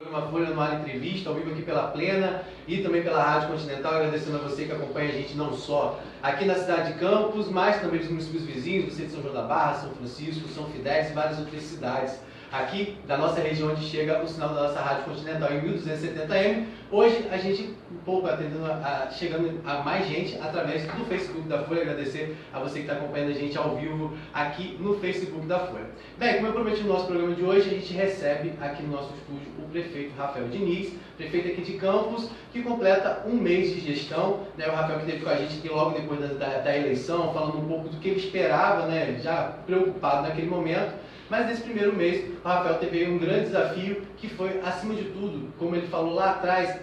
Programa Folha no Ar Entrevista, ao vivo aqui pela Plena e também pela Rádio Continental, agradecendo a você que acompanha a gente não só aqui na cidade de Campos, mas também dos municípios vizinhos, você de São João da Barra, São Francisco, São Fidélis e várias outras cidades aqui da nossa região, onde chega o sinal da nossa Rádio Continental em 1270M. Hoje a gente um pouco atendendo chegando a mais gente através do Facebook da Folha. Agradecer a você que está acompanhando a gente ao vivo aqui no Facebook da Folha. Bem, como eu prometi no nosso programa de hoje, a gente recebe aqui no nosso estúdio o prefeito Rafael Diniz, prefeito aqui de Campos, que completa um mês de gestão. O Rafael que esteve com a gente aqui logo depois da eleição, falando um pouco do que ele esperava, já preocupado naquele momento. Mas nesse primeiro mês, o Rafael teve um grande desafio, que foi, acima de tudo, como ele falou lá atrás,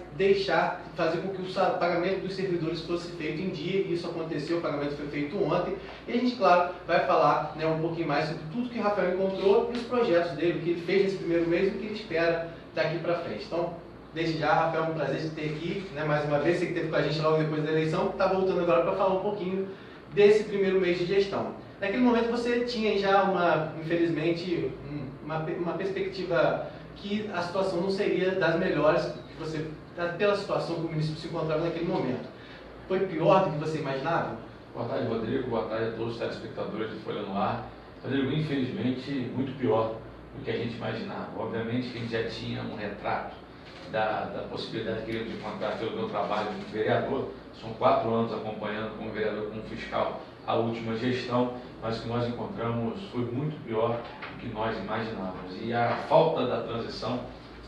fazer com que o pagamento dos servidores fosse feito em dia, e isso aconteceu, o pagamento foi feito ontem. E a gente, claro, vai falar um pouquinho mais sobre tudo que o Rafael encontrou e os projetos dele, o que ele fez nesse primeiro mês e o que ele espera daqui para frente. Então, desde já, Rafael, é um prazer te ter aqui, mais uma vez, você que esteve com a gente logo depois da eleição, está voltando agora para falar um pouquinho desse primeiro mês de gestão. Naquele momento você tinha já, infelizmente, uma perspectiva que a situação não seria das melhores, que você, pela situação que o município se encontrava naquele momento. Foi pior do que você imaginava? Boa tarde, Rodrigo. Boa tarde a todos os telespectadores de Folha no Ar. Rodrigo, infelizmente, muito pior do que a gente imaginava. Obviamente que a gente já tinha um retrato da possibilidade que eu encontrar pelo meu trabalho como vereador. São 4 anos acompanhando como vereador, como fiscal, a última gestão, mas o que nós encontramos foi muito pior do que nós imaginávamos. E a falta da transição,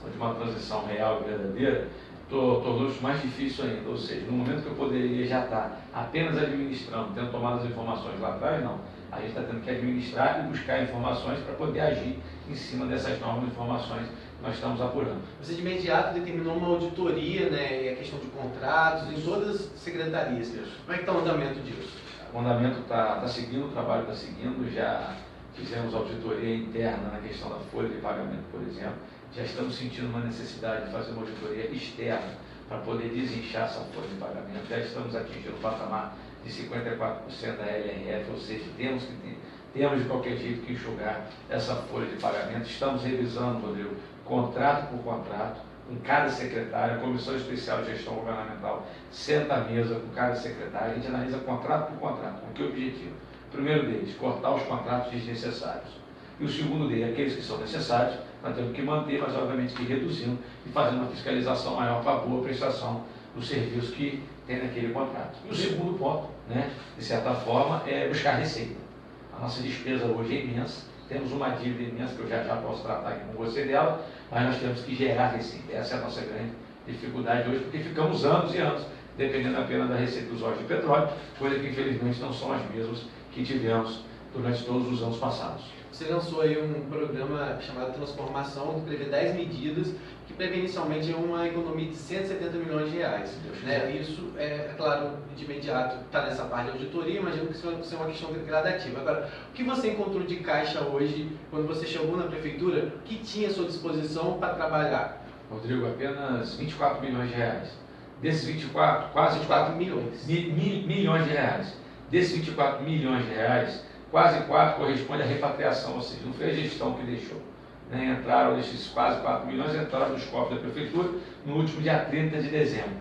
de uma transição real e verdadeira, tornou-se mais difícil ainda. Ou seja, no momento que eu poderia já estar apenas administrando, tendo tomado as informações lá atrás, não. A gente está tendo que administrar e buscar informações para poder agir em cima dessas novas informações que nós estamos apurando. Você de imediato determinou uma auditoria, e a questão de contratos em todas as secretarias. Como é que está o andamento disso? O andamento está seguindo, o trabalho está seguindo, já fizemos auditoria interna na questão da folha de pagamento, por exemplo. Já estamos sentindo uma necessidade de fazer uma auditoria externa para poder desinchar essa folha de pagamento. Já estamos atingindo o patamar de 54% da LRF, ou seja, temos de qualquer jeito que enxugar essa folha de pagamento. Estamos revisando, Rodrigo, contrato por contrato, com cada secretário. A Comissão Especial de Gestão Governamental senta à mesa com cada secretário, a gente analisa contrato por contrato. Com que objetivo? O primeiro deles, cortar os contratos desnecessários. E o segundo deles, aqueles que são necessários, nós temos que manter, mas obviamente que reduzindo e fazendo uma fiscalização maior para a boa prestação do serviço que tem naquele contrato. E o segundo ponto, de certa forma, é buscar receita. A nossa despesa hoje é imensa, temos uma dívida imensa, que eu já posso tratar aqui com você dela, mas nós temos que gerar receita. Essa é a nossa grande dificuldade hoje, porque ficamos anos e anos dependendo apenas da receita dos óleo de petróleo, coisa que infelizmente não são as mesmas que tivemos durante todos os anos passados. Você lançou aí um programa chamado Transformação, que prevê 10 medidas, que prevê inicialmente uma economia de 170 milhões de reais. Isso, claro, de imediato está nessa parte de auditoria, imagino que isso vai ser uma questão gradativa. Agora, o que você encontrou de caixa hoje, quando você chegou na prefeitura, que tinha à sua disposição para trabalhar? Rodrigo, apenas 24 milhões de reais. Desses 24, quase 24 milhões. Milhões de reais. Desses 24 milhões de reais, quase 4 corresponde à repatriação, ou seja, não foi a gestão que deixou. Entraram, desses quase 4 milhões, entraram nos cofres da prefeitura no último dia 30 de dezembro.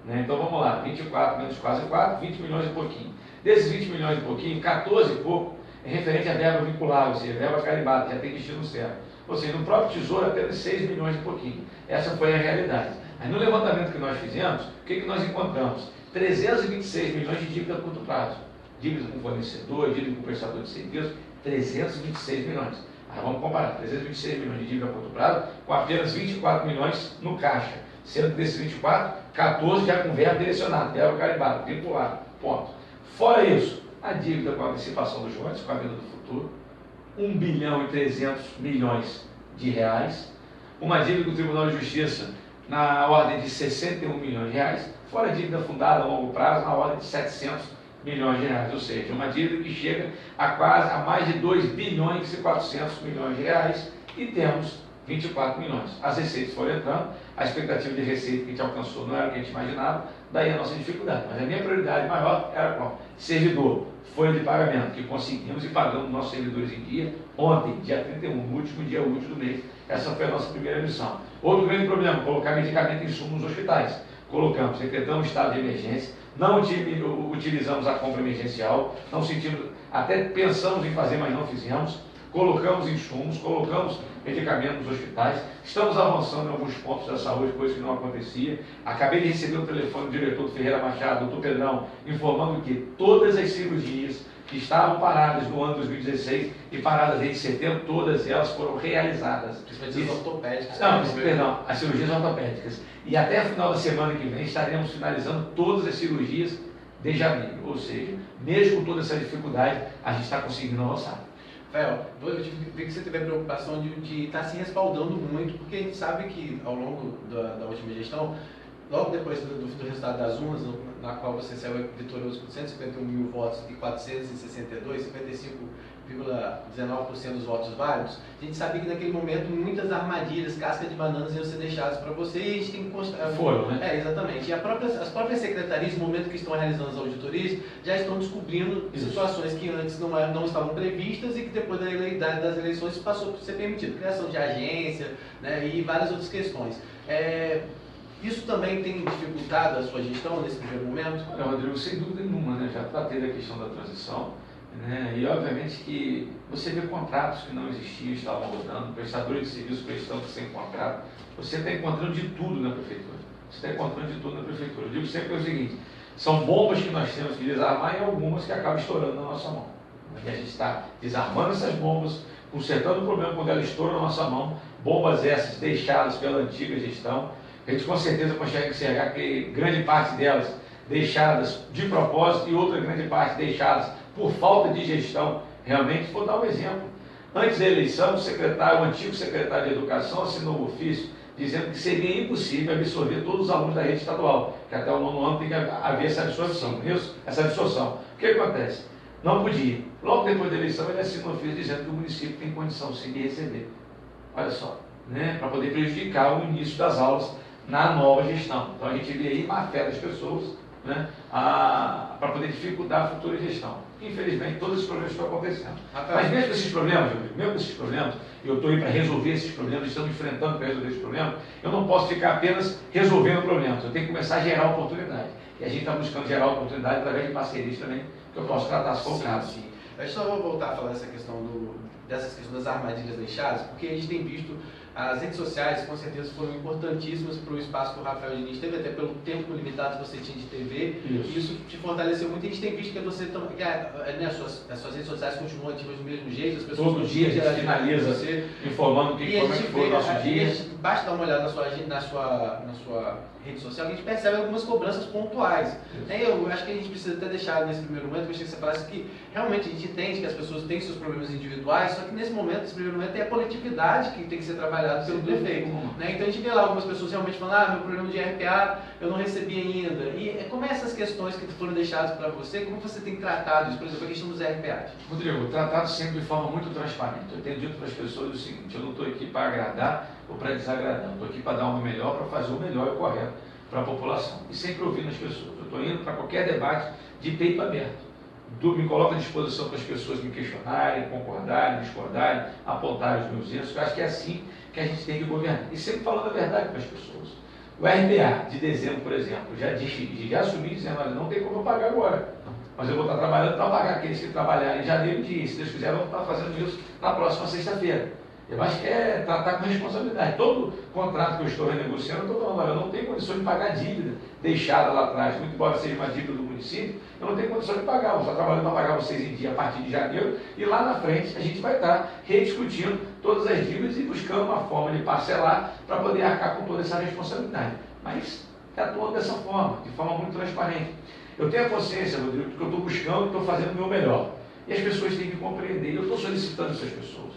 Então vamos lá, 24 menos quase 4, 20 milhões e pouquinho. Desses 20 milhões e pouquinho, 14 e pouco é referente à verba vinculada, ou seja, verba carimbada, já tem destino certo. Ou seja, no próprio Tesouro apenas 6 milhões e pouquinho. Essa foi a realidade. Aí no levantamento que nós fizemos, o que nós encontramos? 326 milhões de dívida a curto prazo. Dívida com fornecedor, dívida com prestador de serviço, 326 milhões. Aí vamos comparar, 326 milhões de dívida a curto prazo com apenas 24 milhões no caixa. Sendo que desses 24, 14 já com verbo direcionado, verbo carimbado, vinculado, ponto. Fora isso, a dívida com a antecipação dos royalties, com a venda do futuro, 1 bilhão e 300 milhões de reais. Uma dívida com o Tribunal de Justiça na ordem de 61 milhões de reais, fora a dívida fundada a longo prazo na ordem de 700 milhões de reais, ou seja, uma dívida que chega a mais de 2 bilhões e 400 milhões de reais, e temos 24 milhões. As receitas foram entrando, a expectativa de receita que a gente alcançou não era o que a gente imaginava, daí a nossa dificuldade. Mas a minha prioridade maior era qual? Servidor, folha de pagamento, que conseguimos e pagamos nossos servidores em dia, ontem, dia 31, no último dia útil do mês. Essa foi a nossa primeira missão. Outro grande problema, colocar medicamento e insumos nos hospitais. Colocamos, decretamos estado de emergência, não utilizamos a compra emergencial, não sentimos, até pensamos em fazer, mas não fizemos. Colocamos insumos, colocamos medicamentos nos hospitais, estamos avançando em alguns pontos da saúde, coisa que não acontecia. Acabei de receber o telefone do diretor do Ferreira Machado, doutor Pedrão, informando que todas as cirurgias que estavam paradas no ano 2016 e paradas desde setembro, todas elas foram realizadas. Principalmente as ortopédicas. Não, perdão, as cirurgias ortopédicas. E até o final da semana que vem estaremos finalizando todas as cirurgias de janeiro. Ou seja, mesmo com toda essa dificuldade, a gente está conseguindo avançar. Rafael, eu vi que você teve a preocupação de estar se respaldando muito, porque a gente sabe que ao longo da última gestão, logo depois do resultado das urnas, na qual você saiu vitorioso com 151 mil votos e 462, 55,19% dos votos válidos, a gente sabia que naquele momento muitas armadilhas, cascas de bananas iam ser deixadas para você e a gente tem que constar. Foram, né? Exatamente. E as próprias secretarias, no momento que estão realizando as auditorias, já estão descobrindo situações que antes não estavam previstas e que depois das eleições passou por ser permitido. Criação de agência, né, e várias outras questões. Isso também tem dificultado a sua gestão nesse primeiro momento? Rodrigo, sem dúvida nenhuma, né? Já tratei da questão da transição, né? E obviamente que você vê contratos que não existiam, estavam rodando, prestadores de serviço prestando sem contrato. Você está encontrando de tudo na prefeitura. Você está encontrando de tudo na prefeitura. Eu digo sempre o seguinte, são bombas que nós temos que desarmar e algumas que acabam estourando na nossa mão. E a gente está desarmando essas bombas, consertando o problema quando ela estoura na nossa mão, bombas essas deixadas pela antiga gestão. A gente com certeza consegue enxergar que grande parte delas deixadas de propósito e outra grande parte deixadas por falta de gestão. Realmente, vou dar um exemplo. Antes da eleição, o antigo secretário de Educação assinou um ofício dizendo que seria impossível absorver todos os alunos da rede estadual, que até o 9º ano tem que haver essa absorção. Essa absorção. O que acontece? Não podia. Logo depois da eleição, ele assinou um ofício dizendo que o município tem condição sim de receber. Olha só, né? Para poder prejudicar o início das aulas na nova gestão. Então a gente vê aí má fé das pessoas, né, para poder dificultar a futura gestão. Infelizmente, todos esses problemas estão acontecendo. Mas mesmo esses problemas, eu estou aí para resolver esses problemas, estamos enfrentando para resolver esses problemas, eu não posso ficar apenas resolvendo problemas, eu tenho que começar a gerar oportunidade. E a gente está buscando gerar oportunidade através de parcerias também, que eu posso tratar se for o caso. Sim. Eu só vou voltar a falar dessas questões das armadilhas deixadas, porque a gente tem visto as redes sociais, com certeza, foram importantíssimas para o espaço que o Rafael Diniz teve, até pelo tempo limitado que você tinha de TV. Isso te fortaleceu muito. E a gente tem visto que você as suas redes sociais continuam ativas do mesmo jeito, as pessoas todo dia a gente finaliza você informando como é que foi o nosso dia. Basta dar uma olhada na sua rede social que a gente percebe algumas cobranças pontuais. Eu acho que a gente precisa até deixar nesse primeiro momento, que eu achei que você falasse que realmente a gente entende que as pessoas têm seus problemas individuais, só que nesse primeiro momento, é a coletividade que tem que ser trabalhada pelo prefeito. Né? Então a gente vê lá algumas pessoas realmente falando, meu problema de RPA eu não recebi ainda. E como é essas questões que foram deixadas para você, como você tem tratado isso, por exemplo, a questão dos RPAs? Rodrigo, tratado sempre de forma muito transparente. Eu tenho dito para as pessoas o seguinte, eu não estou aqui para agradar ou para desagradar, eu estou aqui para dar o melhor, para fazer o melhor e o correto para a população. E sempre ouvindo as pessoas. Eu estou indo para qualquer debate de peito aberto. Me coloco à disposição para as pessoas me questionarem, concordarem, discordarem, apontarem os meus erros. Eu acho que é assim que a gente tem que governar. E sempre falando a verdade para as pessoas. O RPA de dezembro, por exemplo, já assumi dizendo, olha, não tem como eu pagar agora. Mas eu vou estar trabalhando para pagar aqueles que trabalharem em janeiro e se Deus quiser, vamos estar fazendo isso na próxima sexta-feira. Eu acho que é tratar com responsabilidade. Todo contrato que eu estou renegociando, eu estou falando, olha, eu não tenho condição de pagar a dívida deixada lá atrás, muito embora seja uma dívida do município, eu não tenho condição de pagar, vou estar trabalhando para pagar vocês em dia a partir de janeiro, e lá na frente a gente vai estar rediscutindo todas as dívidas e buscando uma forma de parcelar para poder arcar com toda essa responsabilidade. Mas atuando dessa forma, de forma muito transparente. Eu tenho a consciência, Rodrigo, que eu estou buscando e estou fazendo o meu melhor. E as pessoas têm que compreender, eu estou solicitando essas pessoas.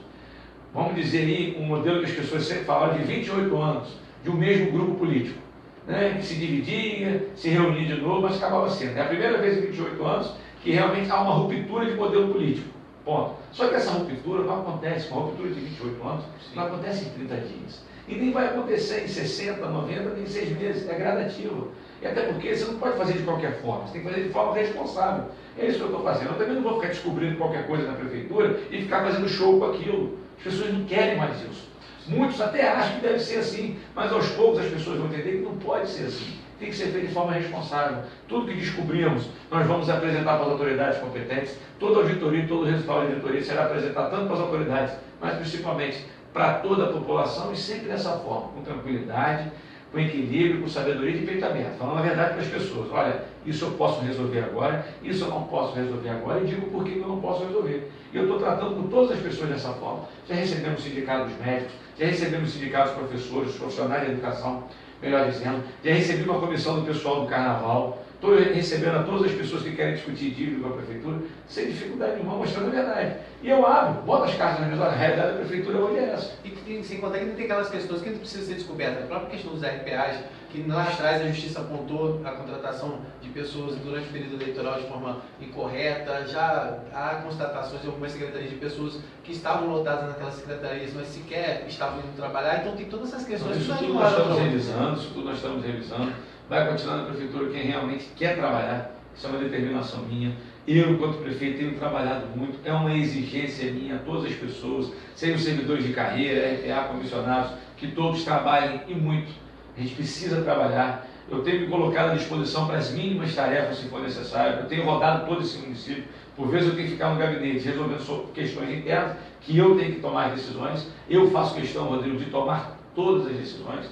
Vamos dizer aí, um modelo que as pessoas sempre falam de 28 anos, de um mesmo grupo político, né, que se dividia, se reunia de novo, mas acabava sendo. É a primeira vez em 28 anos que realmente há uma ruptura de modelo político. Ponto. Só que essa ruptura não acontece, uma ruptura de 28 anos, não acontece em 30 dias. E nem vai acontecer em 60, 90, nem em 6 meses. É gradativo. E até porque você não pode fazer de qualquer forma, você tem que fazer de forma responsável. É isso que eu estou fazendo. Eu também não vou ficar descobrindo qualquer coisa na prefeitura e ficar fazendo show com aquilo. As pessoas não querem mais isso. Muitos até acham que deve ser assim, mas aos poucos as pessoas vão entender que não pode ser assim. Tem que ser feito de forma responsável. Tudo que descobrimos, nós vamos apresentar para as autoridades competentes. Toda auditoria, todo resultado de auditoria será apresentado tanto para as autoridades, mas principalmente para toda a população, e sempre dessa forma, com tranquilidade, com equilíbrio, com sabedoria e de peito aberto, falando a verdade para as pessoas. Olha, isso eu posso resolver agora, isso eu não posso resolver agora, e digo por que eu não posso resolver. E eu estou tratando com todas as pessoas dessa forma. Já recebemos o sindicato dos médicos, já recebemos o sindicato dos professores, dos profissionais da educação, melhor dizendo, já recebi uma comissão do pessoal do carnaval, estou recebendo a todas as pessoas que querem discutir dívida com a prefeitura, sem dificuldade nenhuma, mostrando a verdade. E eu abro, boto as cartas na mesa, a realidade da prefeitura hoje é essa. E sem contar que não tem aquelas questões que não precisam ser descobertas. A própria questão dos RPAs, que lá atrás a Justiça apontou a contratação de pessoas durante o período eleitoral de forma incorreta, já há constatações em algumas secretarias de pessoas que estavam lotadas naquelas secretarias, mas sequer estavam indo trabalhar, então tem todas essas questões. Isso tudo nós estamos revisando, isso tudo nós estamos revisando. Vai continuar na prefeitura quem realmente quer trabalhar, isso é uma determinação minha. Eu, enquanto prefeito, tenho trabalhado muito, é uma exigência minha, todas as pessoas, sejam servidores de carreira, RPA, comissionados, que todos trabalhem e muito. A gente precisa trabalhar. Eu tenho me colocado à disposição para as mínimas tarefas, se for necessário. Eu tenho rodado todo esse município. Por vezes eu tenho que ficar no gabinete resolvendo questões internas, que eu tenho que tomar as decisões. Eu faço questão, Rodrigo, de tomar todas as decisões,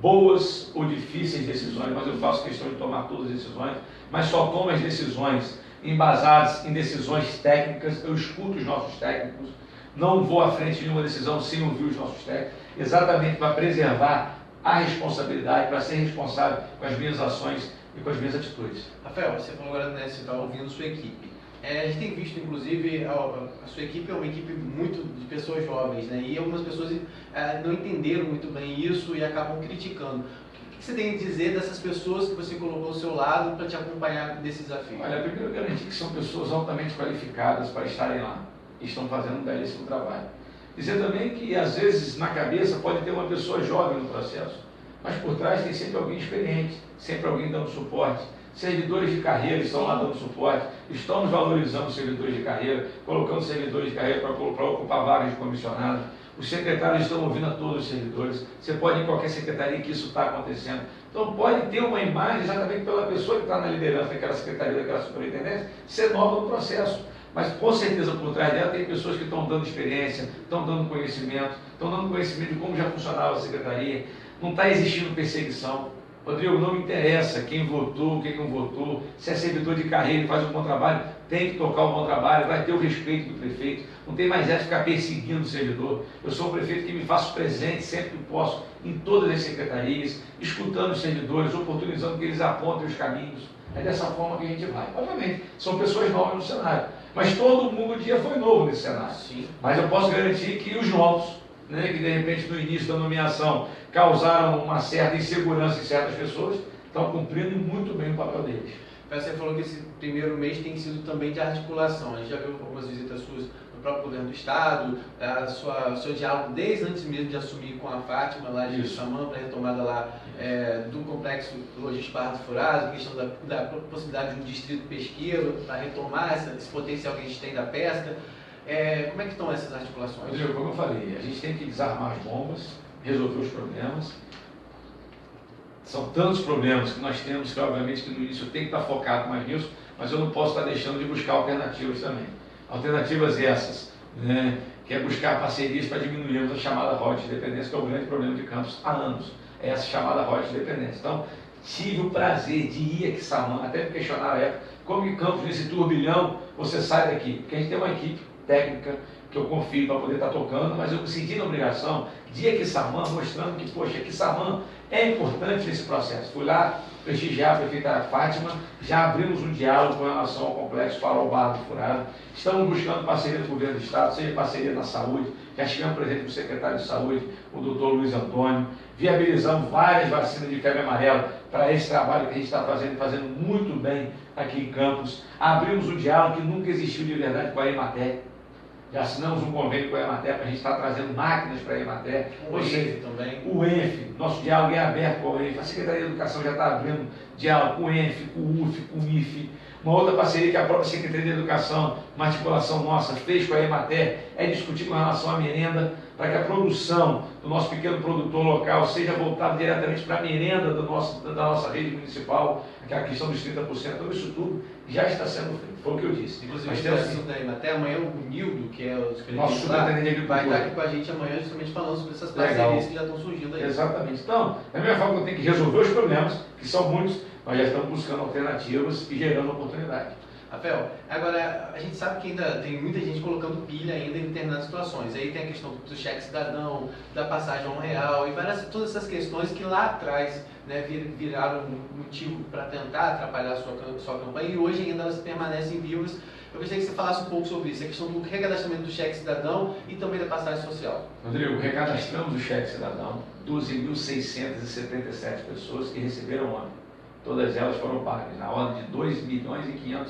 boas ou difíceis decisões, mas eu faço questão de tomar todas as decisões, mas só tomo as decisões embasadas em decisões técnicas. Eu escuto os nossos técnicos, não vou à frente de nenhuma decisão sem ouvir os nossos técnicos, exatamente para preservar a responsabilidade, para ser responsável com as minhas ações e com as minhas atitudes. Rafael, você falou agora, né, você está ouvindo sua equipe. A gente tem visto, inclusive, a sua equipe é uma equipe muito de pessoas jovens, né? E algumas pessoas não entenderam muito bem isso e acabam criticando. O que você tem a dizer dessas pessoas que você colocou ao seu lado para te acompanhar nesse desafio? Olha, primeiro eu garanti que são pessoas altamente qualificadas para estarem lá e estão fazendo um belíssimo trabalho. Dizer também que, às vezes, na cabeça pode ter uma pessoa jovem no processo, mas por trás tem sempre alguém experiente, sempre alguém dando suporte. Servidores de carreira estão lá dando suporte, estamos valorizando os servidores de carreira, colocando servidores de carreira para ocupar vagas de comissionado. Os secretários estão ouvindo a todos os servidores. Você pode ir em qualquer secretaria que isso está acontecendo. Então pode ter uma imagem exatamente pela pessoa que está na liderança daquela secretaria, daquela superintendência, ser nova no processo. Mas com certeza por trás dela tem pessoas que estão dando experiência, estão dando conhecimento de como já funcionava a secretaria. Não está existindo perseguição. Rodrigo, não me interessa quem votou, quem não votou, se é servidor de carreira e faz um bom trabalho, tem que tocar um bom trabalho, vai ter o respeito do prefeito, não tem mais essa de ficar perseguindo o servidor. Eu sou um prefeito que me faço presente sempre que posso, em todas as secretarias, escutando os servidores, oportunizando que eles apontem os caminhos. É dessa forma que a gente vai. Obviamente, são pessoas novas no cenário, mas todo mundo um dia foi novo nesse cenário. Sim. Mas eu posso garantir que os novos, né, que de repente no início da nomeação causaram uma certa insegurança em certas pessoas, estão cumprindo muito bem o papel deles. Você falou que esse primeiro mês tem sido também de articulação. A gente já viu algumas visitas suas no próprio governo do estado, o seu diálogo desde antes mesmo de assumir com a Fátima lá de Samã, para a retomada lá do complexo logístico Barra do Furado, a questão da possibilidade de um distrito pesqueiro para retomar esse potencial que a gente tem da pesca. Como é que estão essas articulações? Rodrigo, como eu falei, a gente tem que desarmar as bombas, resolver os problemas. São tantos problemas que nós temos que, obviamente, que no início tem que estar focado mais nisso, mas eu não posso estar deixando de buscar alternativas também. Alternativas essas, né, que é buscar parcerias para diminuirmos a chamada rota de dependência, que é o grande problema de Campos há anos, é essa chamada rota de dependência. Então, tive o prazer de ir a Quissamã, até me questionar a época, como que Campos, nesse turbilhão, você sai daqui? Porque a gente tem uma equipe técnica que eu confio para poder estar tocando, mas eu me senti na obrigação de ir a Quissamã, mostrando que, poxa, Quissamã é importante nesse processo. Fui lá prestigiar a prefeita Fátima, já abrimos um diálogo com relação ao complexo Farol Barra do Furado, estamos buscando parceria do governo do estado, seja parceria na saúde, já estivemos presente com o secretário de saúde, o doutor Luiz Antônio, viabilizamos várias vacinas de febre amarela para esse trabalho que a gente está fazendo muito bem aqui em Campos, abrimos um diálogo que nunca existiu de verdade com a Emater. Já assinamos um convênio com a Emater para a gente estar trazendo máquinas para a Emater. O ENF também. O ENF, nosso diálogo é aberto com o ENF. A Secretaria de Educação já está abrindo diálogo com o ENF, com o UF, com o IFE. Uma outra parceria que a própria Secretaria de Educação, uma articulação nossa, fez com a Emater, é discutir com relação à merenda, para que a produção do nosso pequeno produtor local seja voltada diretamente para a merenda da nossa rede municipal, aquela questão dos 30%. Então, isso tudo já está sendo feito. Foi o que eu disse. Inclusive, nós temos da Emater, amanhã o Nildo, que é o nosso superintendente de vai estar aqui com a gente amanhã justamente falando sobre essas parcerias que já estão surgindo aí. Exatamente. Então, da mesma forma que eu tenho que resolver os problemas, que são muitos, nós já estamos buscando alternativas e gerando oportunidade. Rafael, agora a gente sabe que ainda tem muita gente colocando pilha ainda em determinadas situações. Aí tem a questão do cheque cidadão, da passagem a R$1 e todas essas questões que lá atrás, né, viraram motivo para tentar atrapalhar a sua campanha e hoje ainda elas permanecem vivas. Eu gostaria que você falasse um pouco sobre isso, a questão do recadastramento do cheque cidadão e também da passagem social. Rodrigo, recadastramos o cheque cidadão, 12.677 pessoas que receberam ontem. Todas elas foram pagas, na ordem de R$2.500.000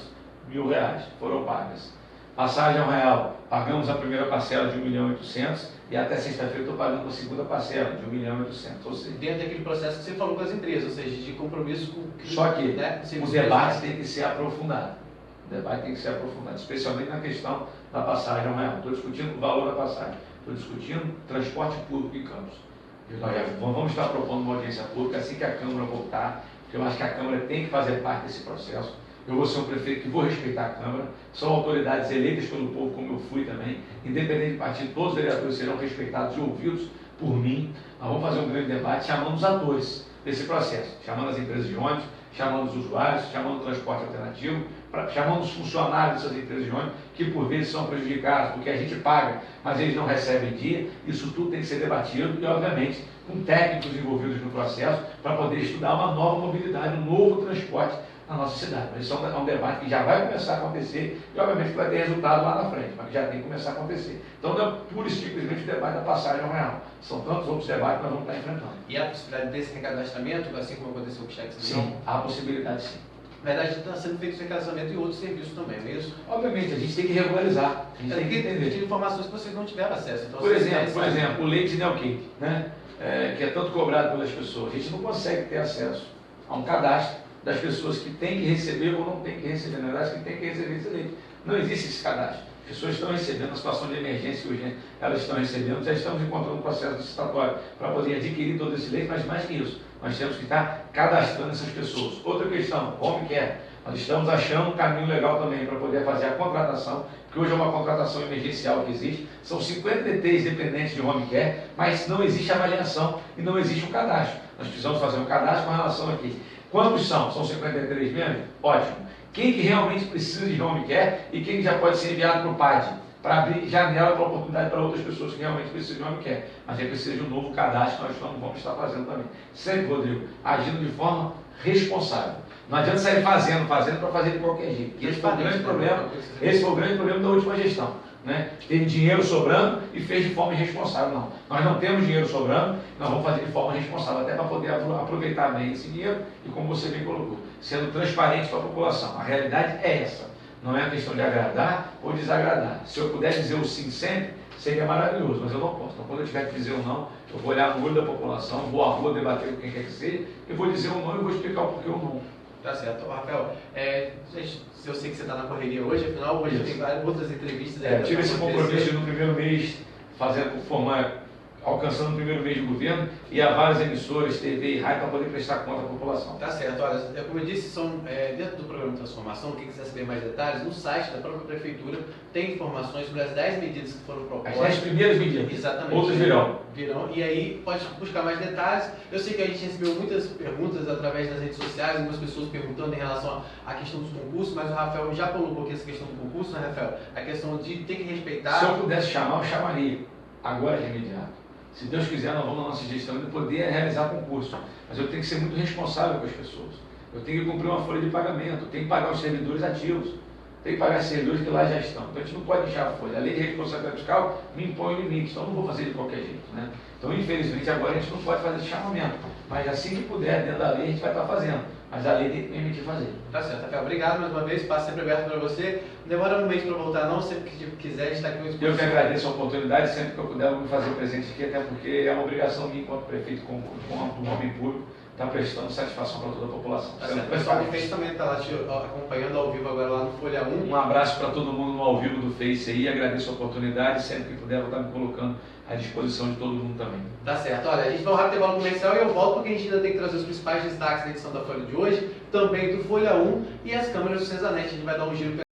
foram pagas. Passagem ao R$1, pagamos a primeira parcela de 1.800.000 e até sexta-feira estou pagando a segunda parcela de 1.800.000. Ou seja, dentro daquele processo que você falou com as empresas, ou seja, de compromisso com... Só que, né, o debate tem que ser aprofundado. O debate tem que ser aprofundado, especialmente na questão da passagem ao R$1. Estou discutindo o valor da passagem, estou discutindo transporte público em Campos. Nós já vamos estar propondo uma audiência pública assim que a Câmara voltar, porque eu acho que a Câmara tem que fazer parte desse processo. Eu vou ser um prefeito que vou respeitar a Câmara, são autoridades eleitas pelo povo, como eu fui também, independente de partido, todos os vereadores serão respeitados e ouvidos por mim. Nós vamos fazer um grande debate chamando os atores desse processo, chamando as empresas de ônibus, chamando os usuários, chamando o transporte alternativo, chamando os funcionários dessas empresas de ônibus, que por vezes são prejudicados, porque a gente paga, mas eles não recebem em dia. Isso tudo tem que ser debatido e, obviamente, com técnicos envolvidos no processo, para poder estudar uma nova mobilidade, um novo transporte na nossa cidade. Mas isso é um debate que já vai começar a acontecer e, obviamente, que vai ter resultado lá na frente, mas que já tem que começar a acontecer. Então, não é pura e simplesmente o debate da passagem ao R$1. São tantos outros debates que nós vamos estar enfrentando. E há a possibilidade desse recadastramento, assim como aconteceu com o cheque cidadão? Sim, há a possibilidade, sim. Na verdade, está sendo feito esse recadastramento em outros serviços também, não é isso? Obviamente, a gente tem que regularizar, a gente tem que entender. Tem informações que vocês não tiveram acesso. Então, por exemplo, o leite neocate, né? Que é tanto cobrado pelas pessoas. A gente não consegue ter acesso a um cadastro das pessoas que têm que receber ou não têm que receber. Na verdade, que têm que receber esse leite. Não existe esse cadastro. As pessoas estão recebendo, na situação de emergência e urgência, elas estão recebendo, já estamos encontrando um processo licitatório para poder adquirir todo esse leite, mas mais que isso, nós temos que estar cadastrando essas pessoas. Outra questão, home care. Nós estamos achando um caminho legal também para poder fazer a contratação, que hoje é uma contratação emergencial que existe. São 53 dependentes de home care, mas não existe avaliação e não existe um cadastro. Nós precisamos fazer um cadastro com relação aqui. Quantos são? São 53 mesmo? Ótimo. Quem que realmente precisa de home care e quem já pode ser enviado para o PAD, para abrir janela para oportunidade para outras pessoas que realmente precisam de home care. Mas é preciso de um novo cadastro que nós vamos estar fazendo também. Sempre, Rodrigo, agindo de forma responsável. Não adianta sair fazendo para fazer de qualquer jeito. Esse foi o grande problema. Esse foi o grande problema da última gestão. Né? Teve dinheiro sobrando e fez de forma irresponsável. Não. Nós não temos dinheiro sobrando, nós vamos fazer de forma responsável, até para poder aproveitar bem esse dinheiro e, como você bem colocou, sendo transparente para a população. A realidade é essa. Não é uma questão de agradar ou desagradar. Se eu puder dizer o sim sempre, seria maravilhoso, mas eu não posso. Então, quando eu tiver que dizer o não, eu vou olhar no olho da população, vou à rua debater com quem quer que seja, eu vou dizer o não e vou explicar o porquê o não. Tá certo. Rafael, eu sei que você está na correria hoje, afinal, hoje tem várias outras entrevistas aí. Tive esse compromisso no primeiro mês, alcançando o primeiro mês de governo, e há várias emissoras, TV e rádio, para poder prestar conta à população. Tá certo. Olha, como eu disse, são dentro do programa de transformação, quem quiser saber mais detalhes, no site da própria Prefeitura tem informações sobre as 10 medidas que foram propostas. As 10 primeiras medidas. Exatamente. Outras virão. E aí pode buscar mais detalhes. Eu sei que a gente recebeu muitas perguntas através das redes sociais, algumas pessoas perguntando em relação à questão dos concursos, mas o Rafael já colocou aqui essa questão do concurso, né, Rafael? A questão de ter que respeitar... Se eu pudesse chamar, eu chamaria. Agora de imediato. Se Deus quiser, nós vamos na nossa gestão de poder realizar concurso. Mas eu tenho que ser muito responsável com as pessoas. Eu tenho que cumprir uma folha de pagamento, eu tenho que pagar os servidores ativos. tem que pagar servidores que lá já estão. Então a gente não pode deixar a folha. A lei de responsabilidade fiscal me impõe limites, então eu não vou fazer de qualquer jeito, né? Então, infelizmente, agora a gente não pode fazer esse chamamento. Mas assim que puder, dentro da lei, a gente vai estar fazendo. Mas a lei tem que permitir fazer. Tá certo, Rafael. Obrigado mais uma vez. Espaço sempre aberto para você. Não demora um mês para voltar, não. Sempre que quiser, a gente está aqui com disposição. Eu que agradeço a oportunidade, sempre que eu puder me fazer presente aqui, até porque é uma obrigação minha, enquanto prefeito, com um homem público, estar prestando satisfação para toda a população. Tá certo. O pessoal do Face também está lá te acompanhando ao vivo agora lá no Folha 1. Um abraço para todo mundo no ao vivo do Face aí, agradeço a oportunidade, sempre que puder, vou estar me colocando à disposição de todo mundo também. Tá certo. Olha, a gente vai um rápido intervalo comercial e eu volto porque a gente ainda tem que trazer os principais destaques da edição da Folha de hoje, também do Folha 1 e as câmeras do Cesanet. A gente vai dar um giro